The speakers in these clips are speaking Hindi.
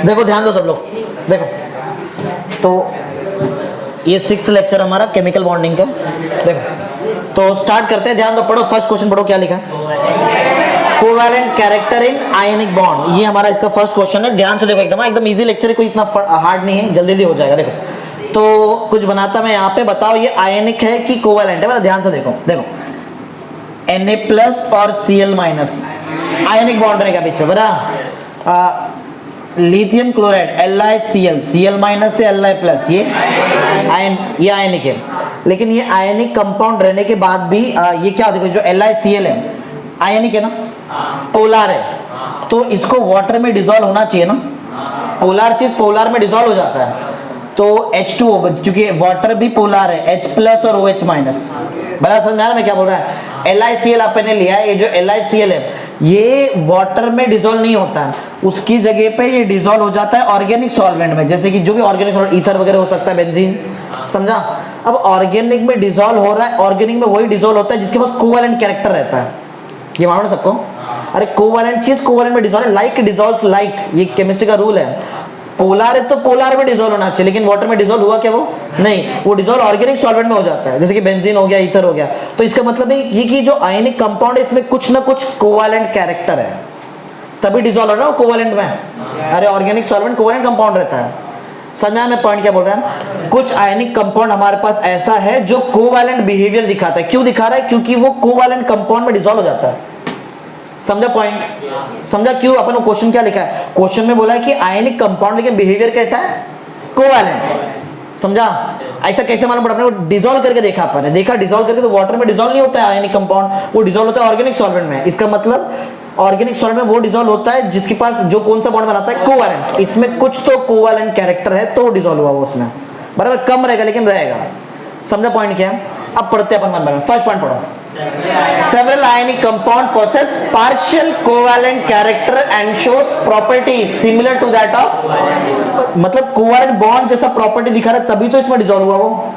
देखो ध्यान दो सब लोग, देखो तो ये 6th लेक्चर हमारा केमिकल बॉन्डिंग का। देखो तो स्टार्ट करते हैं, ध्यान दो, पढ़ो फर्स्ट क्वेश्चन पढ़ो, क्या लिखा है, covalent character in ionic bond. ये हमारा इसका फर्स्ट क्वेश्चन है, ध्यान से देखो, एकदम इजी लेक्चर है, कोई इतना हार्ड नहीं है, जल्दी हो जाएगा। देखो तो कुछ बनाता मैं यहाँ पे, बताओ ये आयनिक है कि कोवैलेंट है, बड़ा ध्यान से देखो। देखो Na+ और Cl- आयनिक बॉन्ड रहेगा पीछे, बरा लिथियम क्लोराइड LiCl, Cl- से Li+, ये आयनिक है। लेकिन ये आयनिक कंपाउंड रहने के बाद भी ये क्या होता है, जो LiCl है आयनिक है ना, पोलर है, तो इसको वाटर में डिसॉल्व होना चाहिए ना, पोलर चीज पोलर में डिसॉल्व हो जाता है, तो H2O, क्योंकि वाटर भी पोलर है, H+ और OH-। बड़ा समझ में आ रहा मैं क्या बोल रहा है। LiCl आपने लिया है, ये जो LiCl है ये वाटर में डिसॉल्व नहीं होता है, उसकी जगह पे ये डिसॉल्व हो जाता है ऑर्गेनिक सॉल्वेंट में, जैसे कि जो भी ऑर्गेनिक सॉल्वेंट, ईथर वगैरह हो सकता है, बेंजीन, समझा। अब ऑर्गेनिक में डिसॉल्व हो रहा है, ऑर्गेनिक में वही डिसॉल्व होता है जिसके पास कोवैलेंट कैरेक्टर रहता है, ये मानो सबको। अरे कोवैलेंट चीज कोवैलेंट में डिसॉल्व, लाइक डिसॉल्व्स लाइक, ये केमिस्ट्री का रूल है। पोलर है तो पोलर में डिसॉल्व होना चाहिए, लेकिन वाटर में डिसॉल्व हुआ क्या, वो नहीं, वो डिसॉल्व ऑर्गेनिक सॉल्वेंट में हो जाता है, जैसे कि बेंजीन हो गया, ईथर हो गया। तो इसका मतलब है ये कि जो आयनिक कंपाउंड है इसमें कुछ ना कुछ कोवैलेंट कैरेक्टर है, तभी डिसॉल्व हो रहा है कोवैलेंट में। अरे ऑर्गेनिक सॉल्वेंट कोवैलेंट कंपाउंड रहता है, समझा मैं पॉइंट क्या बोल रहा है। कुछ आयनिक कंपाउंड हमारे पास ऐसा है जो कोवैलेंट बिहेवियर दिखाता है। क्यों दिखा रहा है, क्योंकि वो कोवैलेंट कंपाउंड में डिसॉल्व हो जाता है, समझा पॉइंट, समझा क्यों। अपन को क्वेश्चन क्या लिखा है, क्वेश्चन में बोला है कि आयनिक कंपाउंड लेकिन बिहेवियर कैसा है, कोवैलेंट, समझा। ऐसा कैसे मालूम पड़ा, अपने को डिसॉल्व करके देखा, अपन ने देखा डिसॉल्व करके, तो वाटर में डिसॉल्व नहीं होता है आयनिक कंपाउंड, वो डिसॉल्व होता है ऑर्गेनिक सॉल्वेंट में। इसका मतलब ऑर्गेनिक सॉल्वेंट में वो डिसॉल्व होता है जिसके पास जो कौन सा बॉन्ड बनाता है, कोवैलेंट। इसमें कुछ तो कोवैलेंट कैरेक्टर है तो डिसॉल्व हुआ वो उसमें, बराबर, कम रहेगा लेकिन रहेगा, समझा पॉइंट क्या है। अब पढ़ते हैं अपन, फर्स्ट पॉइंट पढ़ो। Several ionic compound possess partial covalent character and shows properties similar to that of, मतलब कोवैलेंट बॉन्ड जैसा प्रॉपर्टी दिखा रहा है तभी तो इसमें डिसॉल्व हुआ वो।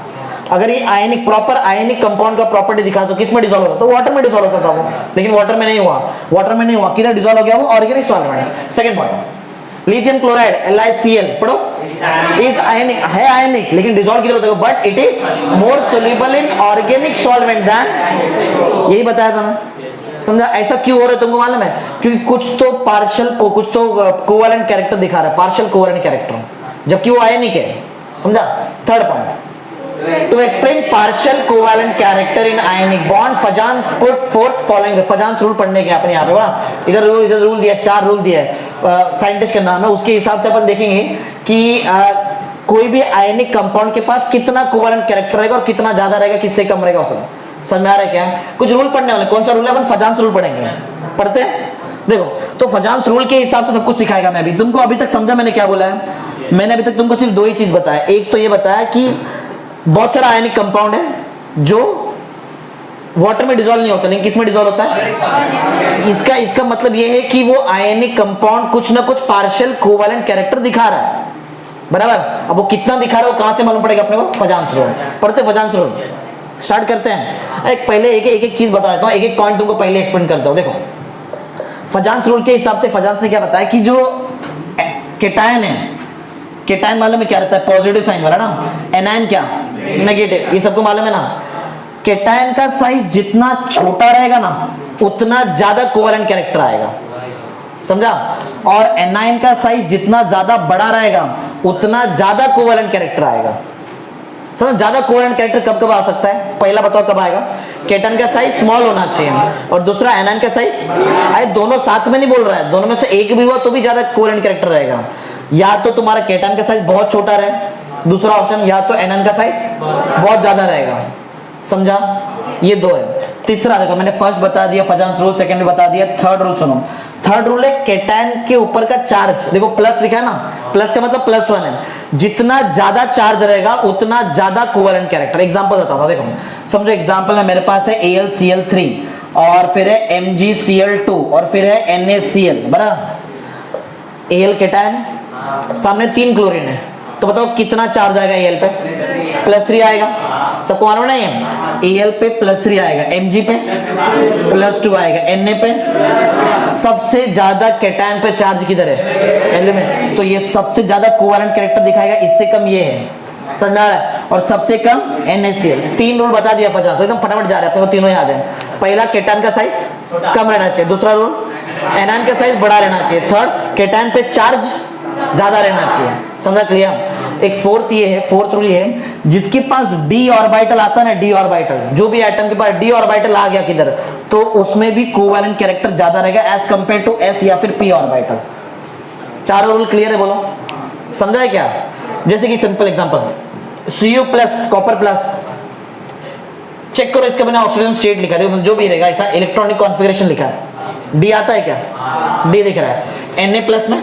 अगर ये आयनिक प्रॉपर आयनिक कंपाउंड का प्रॉपर्टी दिखा तो किस में डिसॉल्व होता, तो वाटर में डिसॉल्व होता था वो, लेकिन वाटर में नहीं हुआ, वाटर में नहीं हुआ, किधर डिसॉल्व हो गया वो, organic solvent. Second point, lithium chloride LiCl, पढ़ो, इज आयनिक, है आयनिक लेकिन डिसॉल्व किधर होता है, but it is more soluble in organic solvent then, यही बताया था मैं, समझा। ऐसा क्यों हो रहा है तुमको मालूम है, क्योंकि कुछ तो पार्शियल, कुछ तो कोवैलेंट कैरेक्टर दिखा रहा है, पार्शियल कोवैलेंट कैरेक्टर, जबकि वो आयनिक है, समझा। Third point, to explain partial covalent character in ionic bond, Fajans put forth following, Fajans rule पढ़ने के अपने यहाँ पे बड़ा, इधर रूल दिया, 4 रूल दिया है साइंटिस्ट का नाम है, उसके हिसाब से अपन देखेंगे कि कोई भी आयनिक कंपाउंड के पास कितना कोवैलेंट कैरेक्टर रहेगा और कितना ज्यादा रहेगा, किससे कम रहेगा, उसमें समझ में आ रहा है क्या। कुछ रूल पढ़ने वाले, कौन सा रूल है, अपन फजांस रूल पढ़ेंगे, पढ़ते हैं। देखो तो फजांस रूल के हिसाब से सब कुछ सिखाएगा मैं अभी तुमको। अभी तक समझा मैंने क्या बोला है, मैंने अभी तक तुमको सिर्फ 2 ही चीज बताया। एक तो ये बताया कि बहुत सारा आयनिक कंपाउंड है जो वाटर में डिसॉल्व नहीं होता, लेकिन किस में डिसॉल्व होता है, इसका मतलब ये है कि वो आयनिक कंपाउंड कुछ ना कुछ पार्शियल कोवैलेंट कैरेक्टर दिखा रहा है, बराबर। अब वो कितना दिखा रहा है वो कहां से मालूम पड़ेगा अपने को, फजांस रूल पढ़ते, फजांस रूल स्टार्ट करते हैं। एक पहले एक चीज बता देता हूं, एक पॉइंट तुमको पहले एक्सप्लेन करता हूं। देखो फजांस रूल के हिसाब से फजांस ने क्या बताया कि जो केटायन है, केटायन मालूम है क्या रहता है, पॉजिटिव साइन वाला ना, एनायन क्या, नेगेटिव, ये सबको मालूम है ना। केटायन का साइज जितना छोटा रहेगा ना उतना ज्यादा कोवैलेंट कैरेक्टर आएगा, समझा। और एनायन का साइज जितना ज्यादा बड़ा रहेगा उतना ज्यादा कोवैलेंट कैरेक्टर आएगा, समझ। ज्यादा कोवैलेंट कैरेक्टर कब कब आ सकता है, पहला बताओ कब आएगा, केटायन का साइज स्मॉल होना चाहिए, और दूसरा एनायन का साइज, आए दोनों साथ में नहीं बोल रहा है, दोनों में से एक भी हुआ तो भी ज्यादा कोवैलेंट कैरेक्टर रहेगा। या तो तुम्हारा केटायन का साइज बहुत छोटा रहे, दूसरा ऑप्शन, या तो एनायन का साइज बहुत ज्यादा रहेगा, समझा। ये 2 है। तीसरा देखो मैंने फर्स्ट बता दिया फजांस रूल, सेकंड में बता दिया, थर्ड रूल सुनो। थर्ड रूल है केटायन के ऊपर का चार्ज, देखो प्लस लिखा है ना, प्लस का मतलब +1 है, जितना ज्यादा चार्ज रहेगा उतना ज्यादा कोवैलेंट कैरेक्टर। एग्जांपल बताता हूं, देखो समझो एग्जांपल में मेरे पास है AlCl3 और फिर है MgCl2 और फिर है NaCl, बराबर। Al केटायन, सामने 3 क्लोरीन है, तो बताओ कितना चार्ज आएगा Al पे, +3 आएगा, सबको मालूम नहीं है, Al पे +3 आएगा, Mg पे +2 आएगा, Na पे सबसे ज्यादा कैटायन पे चार्ज किधर है, L में, तो ये सबसे ज्यादा कोवेलेंट कैरेक्टर दिखाएगा, इससे कम ये है, समझ में आ रहा है, और सबसे कम NaCl। 3 रूल बता दिया फजा, तो एकदम फटाफट जा रहे हैं, अपने को तीनों याद है। पहला, कैटायन का साइज कम रहना चाहिए, दूसरा रूल एनायन का साइज बड़ा रहना चाहिए, थर्ड कैटायन पे चार्ज ज्यादा रहना चाहिए, समझा, क्लियर। एक फोर्थ रूल ये है, जिसके पास d ऑर्बिटल आता है ना, d ऑर्बिटल, जो भी एटम के पास d ऑर्बिटल आ गया किधर, तो उसमें भी कोवेलेंट कैरेक्टर ज्यादा रहेगा एज कंपेयर टू s या फिर p ऑर्बिटल। चारों रूल क्लियर है, बोलो, समझा है क्या? जैसे कि सिंपल एग्जांपल, Cu प्लस कॉपर प्लस, चेक करो इसके बिना ऑक्सीजन स्टेट लिखा है, जो भी रहेगा ऐसा इलेक्ट्रॉनिक कॉन्फ़िगरेशन लिखा है, D आता है क्या, D दिख रहा है, Na प्लस में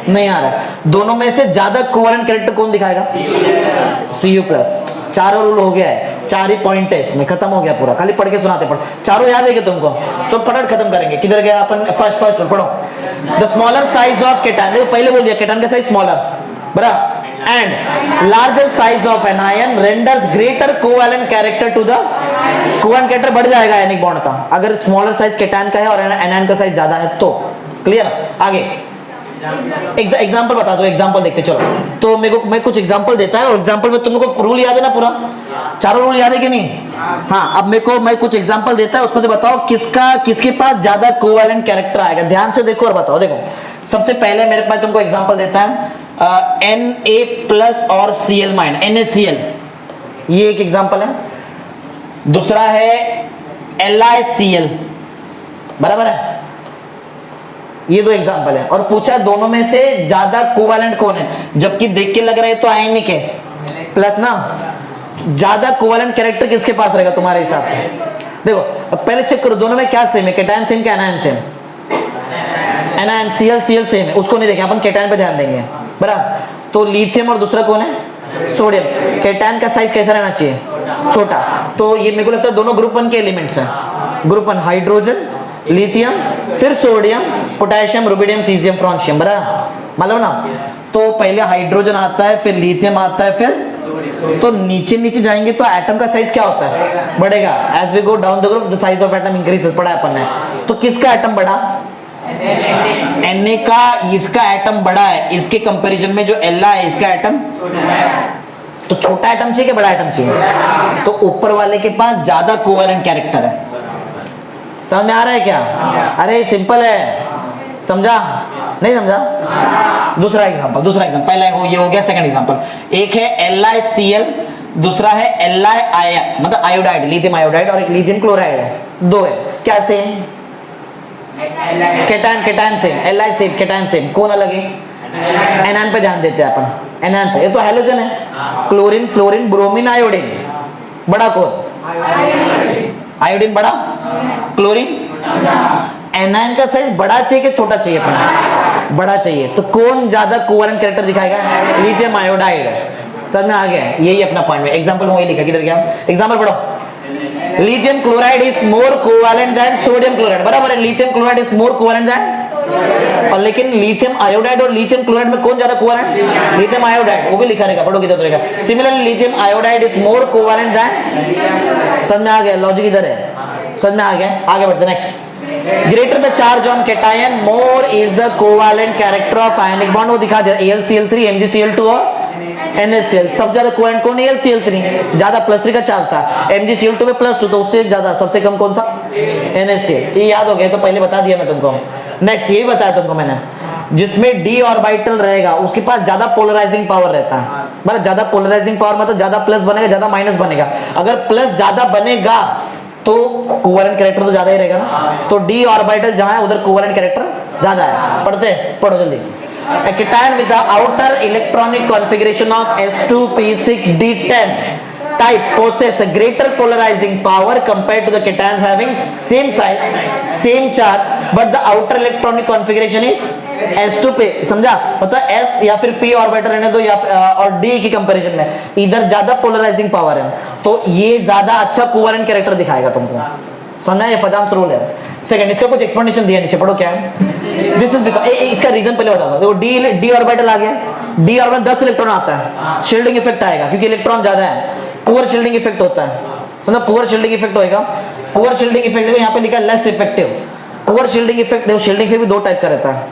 नहीं आ रहा है, दोनों में से ज्यादा कोवेलेंट कैरेक्टर कौन दिखाएगा, Cu प्लस। चारों रूल हो गया है, 4 ही पॉइंट है इसमें, खत्म हो गया पूरा, खाली पढ़ के सुनाते पढ़, चारों याद है क्या तुमको, तो फटाफट खत्म करेंगे। किधर गया अपन, फर्स्ट रूल पढ़ो, the smaller size of cation, देखो पहले बोल दिया कैटायन का साइज स्मॉलर, बराबर, and larger size of anion renders greater covalent character to the covalent character बढ़ जाएगा आयनिक बॉन्ड का, अगर स्मॉलर साइज कैटायन का है और एनायन का साइज ज्यादा है तो। क्लियर? आगे एग्जांपल बता दो, एग्जांपल देखते चलो। तो मैं कुछ एग्जांपल देता है और एग्जांपल में तुम लोग को रूल याद है ना, पूरा चारों रूल याद है कि नहीं? हाँ, अब मैं कुछ एग्जांपल देता है, उसमें से बताओ किसके पास ज्यादा कोवेलेंट कैरेक्टर आएगा। ध्यान से देखो और बताओ। देखो सबसे पहले मेरे पास तुमको एग्जांपल देता है Na+ और Cl-, NaCl, ये एक एग्जांपल है। दूसरा है LiCl, बराबर है, ये दो एग्जांपल है। और पूछा दोनों में से ज्यादा कोवेलेंट कौन है, जबकि देख के लग रहा है तो आयनिक है प्लस ना, ज्यादा कोवेलेंट कैरेक्टर किसके पास रहेगा तुम्हारे हिसाब से? देखो अब पहले चेक करो दोनों में क्या सेम है, कैटायन सेम क्या anion same? Anion Cl same है, उसको नहीं देखें अपन, कैटायन पे ध्यान देंगे, बराबर। तो लिथियम और दूसरा कौन है, सोडियम। कैटायन का साइज कैसा रहना चाहिए, छोटा। तो ये मेरे को लगता है दोनों ग्रुप 1 के एलिमेंट्स हैं। ग्रुप 1 हाइड्रोजन, लिथियम, फिर sodium, potassium, rubidium, caesium, francium, बराबर, मालूम ना। तो पहले हाइड्रोजन आता है, फिर लिथियम आता है, फिर तो नीचे जाएंगे तो एटम का साइज क्या होता है, बढ़ेगा। As we go down the group the size of atom increases, पढ़ा अपन ने। तो किसका एटम बढ़ा, Na का, इसका एटम बड़ा है, इसके कंपैरिजन में जो Li है इसका एटम, तो छोटा एटम चाहिए कि बड़ा एटम चाहिए? तो ऊपर वाले के पास ज्यादा कोवेलेंट कैरेक्टर है। समझ में आ रहा है क्या? अरे सिंपल है, समझा नहीं समझा? दूसरा एग्जांपल पहला ये हो गया, सेकंड एग्जांपल एक है LiCl, दूसरा है Li मतलब आयोडाइड, लिथियम आयोडाइड, और एक लिथियम क्लोराइड है, दो है। क्या same? Cation same, Li same, cation same, कौन अलग है? एनायन पे ध्यान देते हैं अपन, एनायन पे। ये तो हैलोजन है, क्लोरीन, फ्लोरीन, ब्रोमीन, आयोडीन, बड़ा कौन? आयोडीन बड़ा, क्लोरीन। एनायन का साइज बड़ा चाहिए कि छोटा चाहिए अपन? बड़ा चाहिए। तो कौन ज्यादा कोवेलेंट कैरेक्टर दिखाएगा? Lithium iodide. समझ में आ गया? यही अपना पॉइंट में एग्जांपल में वही लिखा, किधर गया एग्जांपल पढ़ो। Lithium chloride is more covalent than sodium chloride, बराबर है, lithium chloride is more covalent than, और लेकिन लिथियम आयोडाइड और लिथियम क्लोराइड में कौन ज्यादा कोवेलेंट? लिथियम आयोडाइड, वो भी लिखा रहेगा, पढ़ो किधर रहेगा। Similarly lithium iodide is more covalent than, समझ में आ गया? लॉजिक इधर है, समझ में आ गया? आगे बढ़ते next. Greater the charge on cation more is the covalent character of ionic bond, वो दिखा दिया, AlCl3, MgCl2 और NaCl। सबसे ज्यादा कोवेलेंट कौन है? AlCl3, ज्यादा +3 का चार्ज था, MgCl2 में +2, तो उससे ज्यादा सबसे कम कौन था? NaCl। ये याद हो गया, तो पहले बता दिया मैं तुमको। नेक्स्ट ये बताया तुमको मैंने, जिसमें d ऑर्बिटल रहेगा उसके पास ज्यादा पोलराइजिंग पावर रहता है, मतलब ज्यादा पोलराइजिंग पावर मतलब ज्यादा प्लस बनेगा, ज्यादा माइनस बनेगा। अगर प्लस ज्यादा बनेगा तो कोवेलेंट कैरेक्टर तो ज्यादा ही रहेगा ना, तो d ऑर्बिटल जहां है उधर कोवेलेंट कैरेक्टर ज्यादा है। पढ़ो जल्दी। A cation with the outer electronic configuration of S2p6d10 type possess a greater polarizing power compared to the cations having same size, same charge, but the outer electronic configuration is S2p। समझा? मतलब S या फिर P ऑर्बिटल रहने दो, या और D की कंपैरिजन में इधर ज्यादा पोलराइजिंग पावर है, तो ये ज्यादा अच्छा कोवेलेंट कैरेक्टर दिखाएगा तुमको। समझा? ये फजांस रूल है। सेकंड, इसका कुछ एक्सप्लेनेशन दिया नीचे, पढ़ो क्या है। दिस इज बिकॉज़, इसका रीजन पहले बता दो। देखो D ऑर्बिटल आ गया, D ऑर्बिटल 10 इलेक्ट्रॉन आता है, शील्डिंग इफेक्ट आएगा क्योंकि इलेक्ट्रॉन ज्यादा है। पुअर शील्डिंग इफेक्ट होता है, समझो पुअर शील्डिंग इफेक्ट होएगा। पुअर शील्डिंग इफेक्ट देखो यहाँ पे लिखा है less effective. Poor shielding effect देखो, शील्डिंग इफेक्ट भी दो टाइप का रहता है,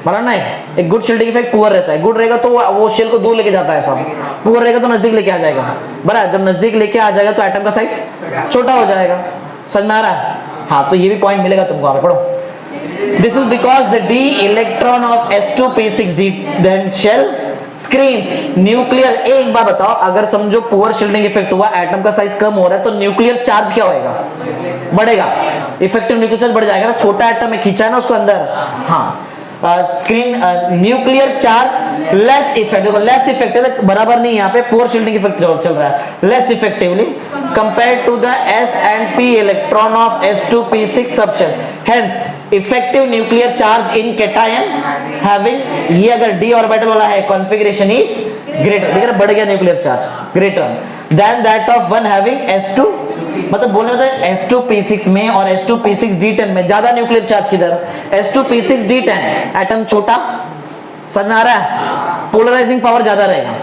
मालूम ना, एक गुड शील्डिंग इफेक्ट, पुअर रहता है। गुड रहेगा तो वो शेल को दूर लेके जाता है सब, पुअर रहेगा तो नजदीक लेके आ जाएगा, बराबर। जब नजदीक लेके आ जाएगा तो एटम का साइज छोटा हो जाएगा, समझ में आ रहा है? हाँ, तो ये भी पॉइंट मिलेगा तुमको, आप पढ़ो। This is because the d electron of s2p6d then shell screens nuclear. एक बार बताओ, अगर समझो पुअर शील्डिंग इफेक्ट हुआ, एटम का साइज कम हो रहा है, तो न्यूक्लियर चार्ज क्या होएगा? बढ़ेगा। इफेक्टिव न्यूक्लियर चार्ज बढ़ जाएगा ना, छोटा एटम है, खींचा है ना उसको अंदर। हाँ, screen nuclear charge less effect, देखो लेस इफेक्टिव बराबर नहीं, यहाँ पे पुअर शील्डिंग इफेक्ट चल रहा है, less effectively compared to the s and p electron of s2p6 subshell. Hence effective nuclear charge in cation having, ये अगर d ऑर्बिटल वाला है, कॉन्फ़िगरेशन इज ग्रेटर, देखिए बढ़ गया nuclear charge, greater than that of one having s2, मतलब बोलने में s2p6 में और s2p6d10 में ज्यादा न्यूक्लियर चार्ज किधर? s2p6d10, एटम छोटा, समझ में आ रहा है? पोलराइजिंग पावर ज्यादा रहेगा,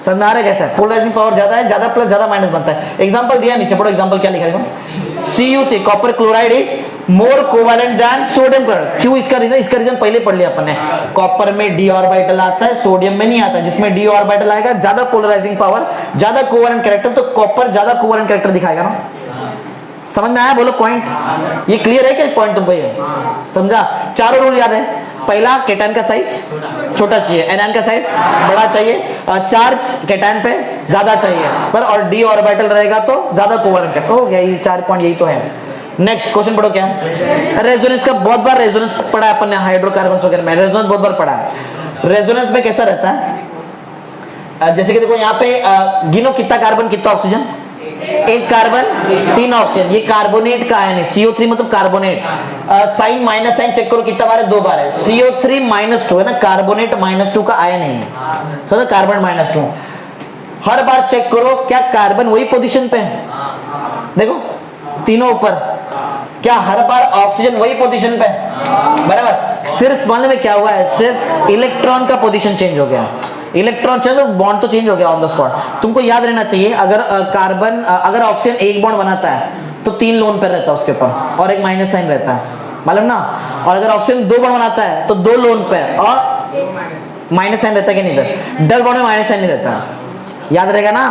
समझ में आ रहा है कैसा? पोलराइजिंग पावर ज्यादा है, ज्यादा प्लस ज्यादा माइनस बनता है। एग्जांपल दिया नीचे, पढ़ो एग्जांपल क्या लिखा है देखो। CuC copper chloride is more covalent than sodium chloride. क्यों? इसका रीजन पहले पढ़ लिया अपन ने। कॉपर में d ऑर्बिटल आता है, सोडियम में नहीं आता, जिसमें d ऑर्बिटल आएगा ज्यादा पोलराइजिंग पावर, ज्यादा कोवैलेंट कैरेक्टर, तो कॉपर ज्यादा कोवैलेंट कैरेक्टर दिखाएगा ना। समझ में आया? बोलो पॉइंट। ये क्लियर है क्या पॉइंट तुमको? ये समझा? चारों रूल याद है। पहला, केटायन का साइज छोटा चाहिए, एनायन का साइज बड़ा चाहिए, चार्ज केटायन पे ज्यादा चाहिए, पर और डी ऑर्बिटल रहेगा तो ज्यादा कोवैलेंट कैरेक्टर हो गया। ये 4 पॉइंट यही तो है। नेक्स्ट क्वेश्चन पढ़ो क्या? रेजोनेंस का बहुत बार रेजोनेंस पढ़ा है अपन ने, हाइड्रोकार्बन वगैरह में रेजोनेंस बहुत बार पढ़ा है। रेजोनेंस में कैसा रहता है? जैसे कि देखो यहाँ पे गिनो कितना कार्बन कितना ऑक्सीजन, एक कार्बन 3 ऑक्सीजन, ये कार्बोनेट का आयन है, CO3 मतलब carbonate. Sign minus sign check करो कितना बार है? 2 बार है। CO3 -2 है ना, कार्बोनेट -2 का आयन है, समझो कार्बन -2। हर बार चेक करो क्या कार्बन वही पोजीशन पे है? देखो तीनों ऊपर, क्या हर बार ऑक्सीजन वही पोजीशन पे? बराबर। सिर्फ मालूम है क्या हुआ है? सिर्फ इलेक्ट्रॉन का पोजीशन चेंज हो गया, इलेक्ट्रॉन चेंज, बॉन्ड तो चेंज हो गया ऑन द स्पॉट। तुमको याद रहना चाहिए, अगर कार्बन अगर ऑक्सीजन एक बॉन्ड बनाता है तो 3 लोन पेयर रहता है उसके ऊपर और एक माइनस साइन रहता है, मालूम ना। और अगर ऑक्सीजन 2 बॉन्ड बनाता है तो 2 लोन पेयर और माइनस साइन रहता है कि नहीं? रहता। डबल बॉन्ड में माइनस साइन नहीं रहता, याद रहेगा ना।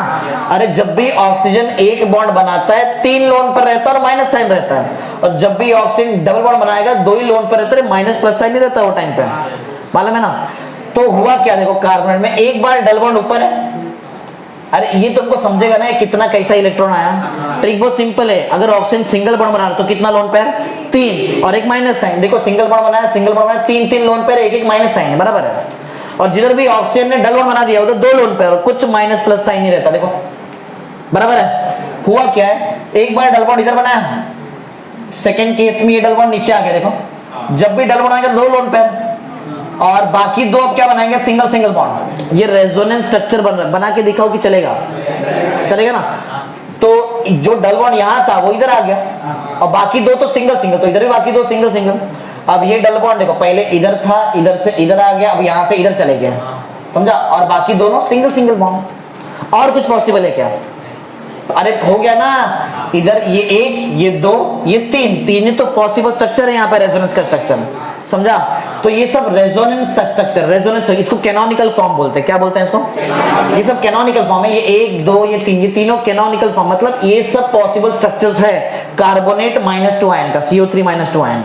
अरे जब भी ऑक्सीजन एक बॉन्ड बनाता है 3 लोन पर रहता है और माइनस साइन रहता है, और जब भी ऑक्सीजन डबल बॉन्ड बनाएगा 2 ही लोन पर रहता है, माइनस प्लस साइन नहीं रहता वो टाइम पे, मालूम है ना। तो हुआ क्या? देखो कार्बन में एक बार डबल बॉन्ड ऊपर है, अरे ये तुमको समझेगा ना कितना कैसा इलेक्ट्रॉन आया। ट्रिक बहुत सिंपल है। अगर ऑक्सीजन सिंगल बॉन्ड बना रहा तो कितना लोन पेयर? 3 और एक माइनस साइन। देखो सिंगल बॉन्ड बनाया, सिंगल बॉन्ड बनाया, 3 लोन पेयर, एक माइनस साइन है, बराबर है। और जिधर भी ऑक्सीजन ने डबल बॉन्ड बना दिया उधर 2 लोन पेयर और कुछ माइनस प्लस साइन नहीं रहता, देखो बराबर है। हुआ क्या है? एक बार डबल बॉन्ड इधर बनाया, सेकंड केस में ये डबल बॉन्ड नीचे आ गया, देखो जब भी डबल बॉन्ड आएगा 2 लोन पेयर और बाकी 2 अब क्या बनाएंगे? Single single bond. ये रेजोनेंस स्ट्रक्चर बन रहा है, बना के दिखाओ कि चलेगा? चलेगा ना। तो जो डबल बॉन्ड यहाँ था वो इधर आ गया और बाकी 2 तो सिंगल सिंगल, तो इधर भी बाकी 2 सिंगल सिंगल। अब ये डबल बॉन्ड देखो पहले इधर था, इधर से इधर आ गया, अब यहाँ से इधर चले गया, समझा। और बाकी दोनों सिंगल सिंगल बॉन्ड। और कुछ पॉसिबल है क्या? अरे हो गया ना, इधर ये 1 ये 2 ये 3 ही तो पॉसिबल स्ट्रक्चर है यहाँ पे रेजोनेंस का स्ट्रक्चर, समझा। तो ये सब रेजोनेंस स्ट्रक्चर, रेजोनेंस इसको कैनोनिकल फॉर्म बोलते हैं। क्या बोलते हैं इसको? ये सब कैनोनिकल फॉर्म है। ये 1 2 ये 3 ये तीनों कैनोनिकल फॉर्म, मतलब ये सब पॉसिबल स्ट्रक्चर्स है कार्बोनेट -2 आयन का, CO3 -2 आयन।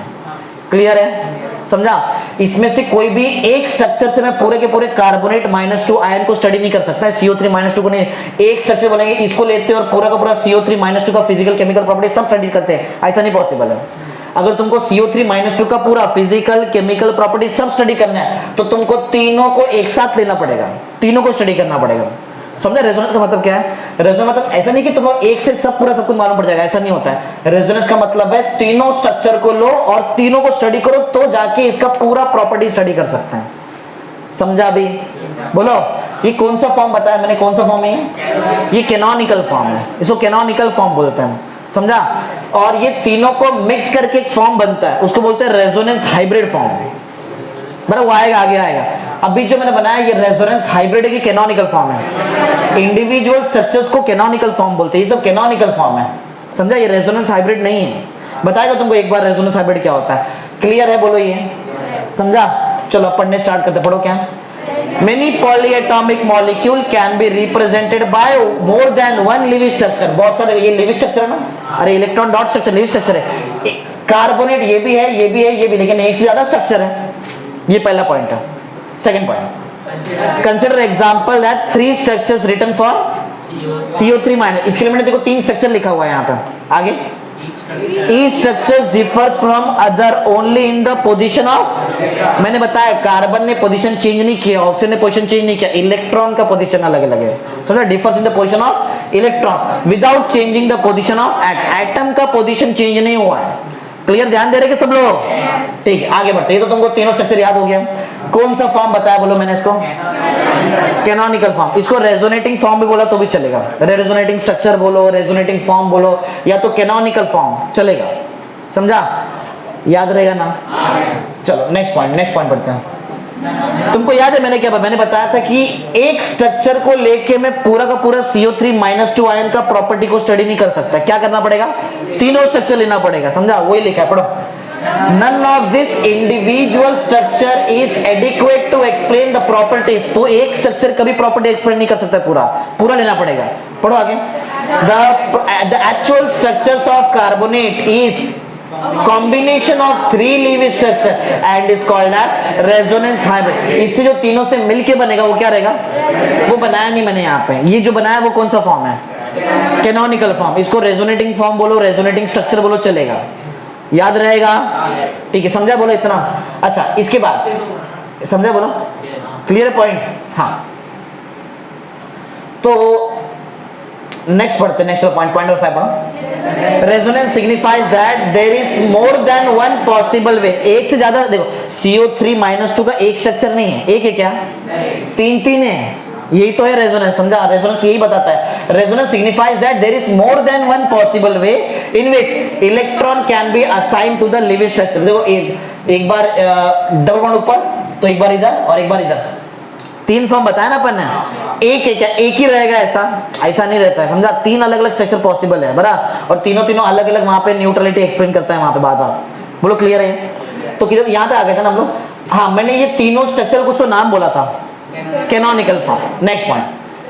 क्लियर है? समझा। इसमें से कोई भी एक स्ट्रक्चर से मैं पूरे के पूरे कार्बोनेट -2 आयन को स्टडी नहीं कर सकता है, CO3 -2 को नहीं। एक स्ट्रक्चर बोलेंगे इसको लेते हैं और पूरा का पूरा CO3 -2 का फिजिकल केमिकल प्रॉपर्टी सब स्टडी करते हैं, ऐसा नहीं पॉसिबल है। अगर तुमको CO3 -2 का पूरा फिजिकल केमिकल प्रॉपर्टी सब स्टडी करना है तो तुमको तीनों को एक साथ लेना पड़ेगा, तीनों को स्टडी करना पड़ेगा, समझा। रेजोनेंस का मतलब क्या है? रेजोनेंस मतलब ऐसा नहीं कि तुमको एक से सब पूरा सब कुछ मालूम पड़ जाएगा, ऐसा नहीं होता है। रेजोनेंस का मतलब है तीनों स्ट्रक्चर को लो और तीनों को स्टडी करो तो जाके इसका पूरा प्रॉपर्टी स्टडी कर सकते हैं, समझा। अभी बोलो ये कौन सा फॉर्म बताया मैंने? कौन सा फॉर्म है ये? कैनोनिकल फॉर्म है, इसको कैनोनिकल फॉर्म बोलते हैं, समझा। और ये तीनों को मिक्स करके एक फॉर्म बनता है, उसको बोलते हैं रेजोनेंस हाइब्रिड फॉर्म। बड़ा वो आएगा, आगे आएगा। अभी जो मैंने बनाया ये रेजोनेंस हाइब्रिड की कैनोनिकल फॉर्म है। इंडिविजुअल स्ट्रक्चर्स को कैनोनिकल फॉर्म बोलते हैं, ये सब कैनोनिकल फॉर्म है, समझा? ये रेजोनेंस हाइब्रिड नहीं है। बताएगा तुमको एक बार रेजोनेंस हाइब्रिड क्या होता है। क्लियर है? बोलो ये, समझा? चलो अब पढ़ने स्टार्ट करते, पढ़ो क्या। Many polyatomic molecule can be represented by more than one Lewis structure। बहुत सारे, ये Lewis structure है ना, अरे electron dot structure Lewis structure है। कार्बोनेट ये भी है, ये भी है, ये भी, लेकिन एक से ज्यादा स्ट्रक्चर है। ये पहला पॉइंट है। Second point, consider example that 3 structures written for CO3 minus. इसके लिए मैंने देखो 3 स्ट्रक्चर लिखा हुआ है यहाँ पे आगे। Each structures differs from other only in the position of, मैंने बताया कार्बन ने पोजीशन चेंज नहीं किया, ऑक्सीजन ने पोजीशन चेंज नहीं किया, इलेक्ट्रॉन का पोजीशन अलग अलग है, समझा? Differs in the position of electron without changing the position of atom. Atom का पोजीशन चेंज नहीं हुआ है। क्लियर? ध्यान दे रहे कि सब लोग? ठीक है, आगे बढ़ते। ये तो तुमको तीनों स्ट्रक्चर याद हो गया। कौन सा फॉर्म बताया बोलो मैंने इसको? Canonical form. इसको रेजोनेटिंग फॉर्म भी बोला तो भी चलेगा, रेजोनेटिंग स्ट्रक्चर बोलो, रेजोनेटिंग फॉर्म बोलो, या तो कैनोनिकल फॉर्म चलेगा, समझा? याद रहेगा ना? चलो नेक्स्ट पॉइंट पढ़ते हैं। तुमको याद है मैंने क्या मैंने बताया था कि एक स्ट्रक्चर को लेके मैं पूरा का पूरा CO3-2 आयन का प्रॉपर्टी को स्टडी नहीं कर सकता। क्या करना पड़ेगा? तीनों स्ट्रक्चर लेना पड़ेगा, समझा? वही लिखा है, पढ़ो। None of this individual structure is adequate to explain the properties। तो एक स्ट्रक्चर कभी प्रॉपर्टी एक्सप्लेन नहीं कर सकता, पूरा लेना पड़ेगा। पढ़ो आगे। The actual structures of carbonate is combination of 3 Lewis structure and is called as resonance hybrid। इससे जो तीनों से मिलके बनेगा वो क्या रहेगा? वो बनाया नहीं मैंने यहाँ पे, ये जो बनाया वो कौन सा फॉर्म है? Canonical form. इसको रेजोनेटिंग फॉर्म बोलो, रेजोनेटिंग स्ट्रक्चर बोलो, चलेगा। याद रहेगा? ठीक है, समझा? बोलो इतना। अच्छा, इसके बाद समझा? बोलो क्लियर पॉइंट? हाँ, तो नेक्स्ट पढ़ते, नेक्स्ट पॉइंट नंबर 5 पढ़ो। Resonance signifies that there is more than one possible way. एक से ज्यादा, देखो CO3-2 का एक स्ट्रक्चर नहीं है, एक है क्या? 3 है। यही तो है रेजोनेंस, समझा? रेजोनेंस यही बताता है। Resonance signifies that there is more than one possible way in which electron can be assigned to the Lewis structure. देखो एक बार डबल बॉन्ड ऊपर, तो एक बार इधर और एक बार इधर। 3 फॉर्म बताया ना अपन ने। एक है क्या? एक ही रहेगा, ऐसा नहीं रहता है, समझा? 3 अलग अलग स्ट्रक्चर पॉसिबल है, बराबर? और तीनों अलग अलग वहां पे न्यूट्रलिटी एक्सप्लेन करता है वहां पे बार-बार। बोलो क्लियर है? तो किधर यहां तक आ गए थे ना हम लोग? हाँ, मैंने ये तीनों स्ट्रक्चर कुछ तो नाम बोला था, कैनोनिकल फॉर्म। नेक्स्ट पॉइंट,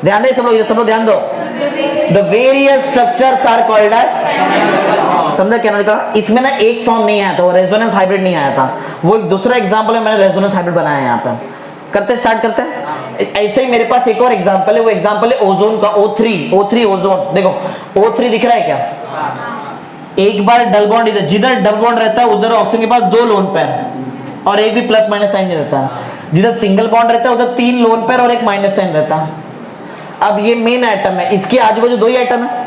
ध्यान दे सब लोग ध्यान दो। The various structures are called as, समझा? कैनोनिकल। इसमें ना एक फॉर्म नहीं आया था, वो रेजोनेंस हाइब्रिड नहीं आया था, वो एक दूसरा एग्जांपल है, मैंने रेजोनेंस हाइब्रिड बनाया है यहाँ पे। करते स्टार्ट करते हैं। ऐसे ही मेरे पास एक और एग्जांपल है, वो एग्जांपल है ओजोन का, O3 ओजोन। देखो O3 दिख रहा है क्या? एक बार डबल बॉन्ड इधर, जिधर डबल बॉन्ड रहता है उधर ऑक्सीजन के पास 2 लोन पेयर और एक भी प्लस माइनस साइन नहीं रहता है। जिधर सिंगल बॉन्ड रहता है उधर 3 लोन पेयर और एक माइनस साइन रहता है। अब ये मेन एटम है, इसके आजू बाजू 2 ही एटम है,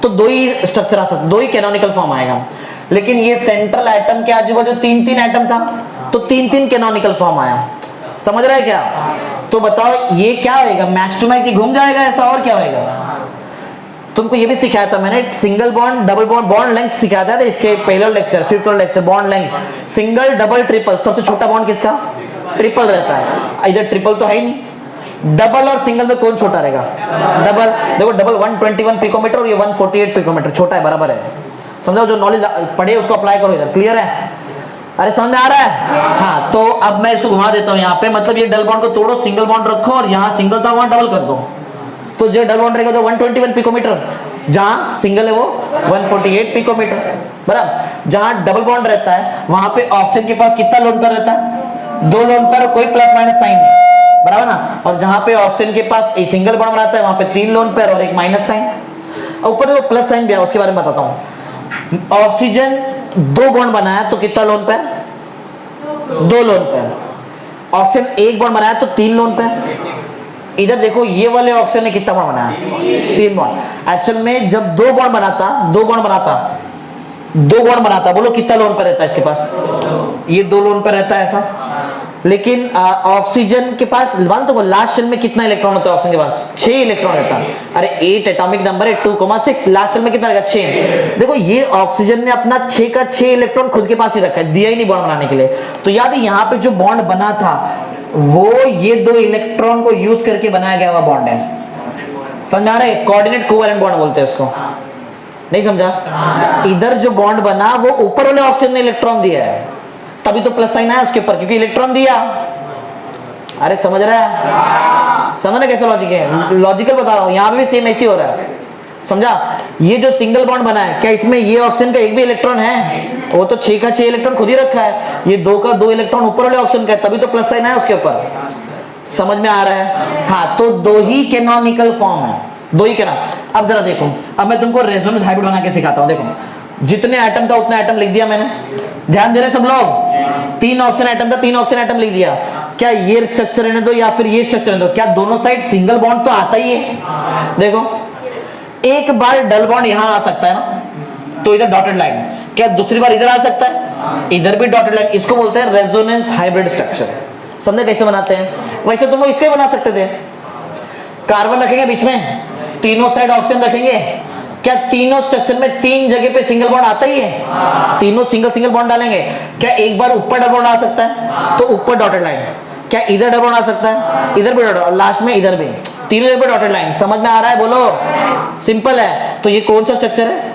तो 2 ही स्ट्रक्चर आ सकता, 2 ही कैनोनिकल फॉर्म आएगा। लेकिन ये सेंट्रल एटम के आजू बाजू 3 एटम था, तो 3 कैनोनिकल फॉर्म आया। समझ रहा है क्या? तो बताओ ये क्या होएगा? मैच टू मैच घूम जाएगा ऐसा, और क्या होएगा? तुमको ये भी सिखाया था मैंने, single bond double bond length सिखाया था इसके पहले lecture, 5th lecture. Bond length single double triple, सबसे छोटा बॉन्ड किसका? ट्रिपल रहता है। इधर ट्रिपल तो है ही नहीं, डबल और सिंगल में कौन छोटा रहेगा? डबल। देखो डबल 121 पिकोमीटर और ये 148 पिकोमीटर, छोटा है, बराबर है। समझो, जो नॉलेज पढ़े उसको अप्लाई करो इधर। क्लियर है? अरे समझ में आ रहा है? हाँ, तो अब मैं इसको घुमा देता हूँ यहाँ पे, मतलब ये डबल बॉन्ड को तोड़ो, सिंगल बॉन्ड रखो और यहाँ सिंगल था वहां डबल कर दो, तो जो डबल बॉन्ड रहेगा तो 121 पिकोमीटर, जहां सिंगल है वो 148 पिकोमीटर, बराबर। जहां डबल बॉन्ड रहता है वहां पे ऑक्सीजन के पास कितना लोन पेयर रहता है? 2 लोन पेयर, कोई प्लस माइनस साइन नहीं, बराबर ना? और जहां पे ऑक्सीजन के पास एक सिंगल बॉन्ड बनाता है वहां पे 3 लोन पेयर और एक माइनस साइन। ऊपर देखो प्लस साइन भी है, उसके बारे में बताता हूँ। ऑक्सीजन 2 बॉन्ड बनाया तो कितना lone pair? 2 lone pair. Oxygen 1 bond बनाया तो 3 लोन पेयर। इधर देखो ये वाले ऑक्सीजन ने कितना बॉन्ड बनाया? 3 बॉन्ड। एक्चुअल में जब 2 बॉन्ड बनाता, 2 बॉन्ड बनाता, बोलो कितना लोन पे रहता है इसके पास? ये 2 लोन पे रहता है ऐसा। लेकिन ऑक्सीजन के पास मान तो लास्ट शेल में कितना इलेक्ट्रॉन होता है? ऑक्सीजन के पास 6 इलेक्ट्रॉन रहता है। अरे 8 एटॉमिक नंबर है, 2,6, लास्ट शेल में कितना रहेगा? 6। देखो ये ऑक्सीजन ने अपना 6 का 6 इलेक्ट्रॉन खुद के पास ही रखा है, दिया ही नहीं बॉन्ड बनाने के लिए। तो याद है यहाँ पे जो बॉन्ड बना था वो ये दो इलेक्ट्रॉन को यूज करके बनाया गया हुआ बॉन्ड है। समझा रहे? कोऑर्डिनेट कोवैलेंट बॉन्ड बोलते हैं इसको। नहीं समझा? इधर जो बॉन्ड बना वो ऊपर वाले ऑक्सीजन ने इलेक्ट्रॉन दिया है, तभी तो प्लस साइन आया उसके ऊपर, क्योंकि इलेक्ट्रॉन दिया। अरे समझ रहा है? समझना कैसे लॉजिक है? लॉजिकल बता रहा हूं, यहां पे भी सेम ऐसे हो रहा है। समझा? ये जो सिंगल बॉन्ड बना है, क्या इसमें ये ऑक्सीजन का एक भी इलेक्ट्रॉन है? वो तो 6 का 6 इलेक्ट्रॉन खुद ही रखा है। ये 2 का 2 इलेक्ट्रॉन ऊपर वाले ऑक्सीजन का है, तभी तो प्लस साइन आया उसके ऊपर। समझ में आ रहा है? हाँ, तो 2 ही कैनोनिकल फॉर्म है, 2 ही कैनोन। अब जरा देखो, अब मैं तुमको रेजोनेंस हाइब्रिड बना के सिखाता हूं। देखो, जितने एटम था उतना एटम लिख दिया मैंने, ध्यान दे रहे सब लोग। 3 ऑक्सीजन एटम था, 3 ऑक्सीजन एटम लिख दिया। क्या ये स्ट्रक्चर रहने दो या फिर ये स्ट्रक्चर रहने दो, क्या दोनों साइड सिंगल बॉन्ड तो आता ही है? देखो, एक बार डबल बॉन्ड यहां आ सकता है ना, तो इधर डॉटेड लाइन। क्या दूसरी बार इधर आ सकता है? इधर भी डॉटेड लाइन। इसको बोलते हैं रेजोनेंस हाइब्रिड स्ट्रक्चर। समझे कैसे बनाते हैं? वैसे तुम इसके बना सकते थे, कार्बन रखेंगे बीच में, तीनों साइड ऑक्सीजन रखेंगे। क्या तीनों स्ट्रक्चर में 3 जगह पे सिंगल बॉन्ड आता ही है? तीनों सिंगल बॉन्ड डालेंगे। क्या एक बार ऊपर डबल बॉन्ड आ सकता है? तो ऊपर डॉटेड लाइन। क्या इधर डबल बॉन्ड आ सकता है? इधर भी डॉटेड, और लास्ट में इधर भी, तीनों जगह पे डॉटेड लाइन। समझ में आ रहा है? बोलो। सिंपल है। तो ये कौन सा स्ट्रक्चर है?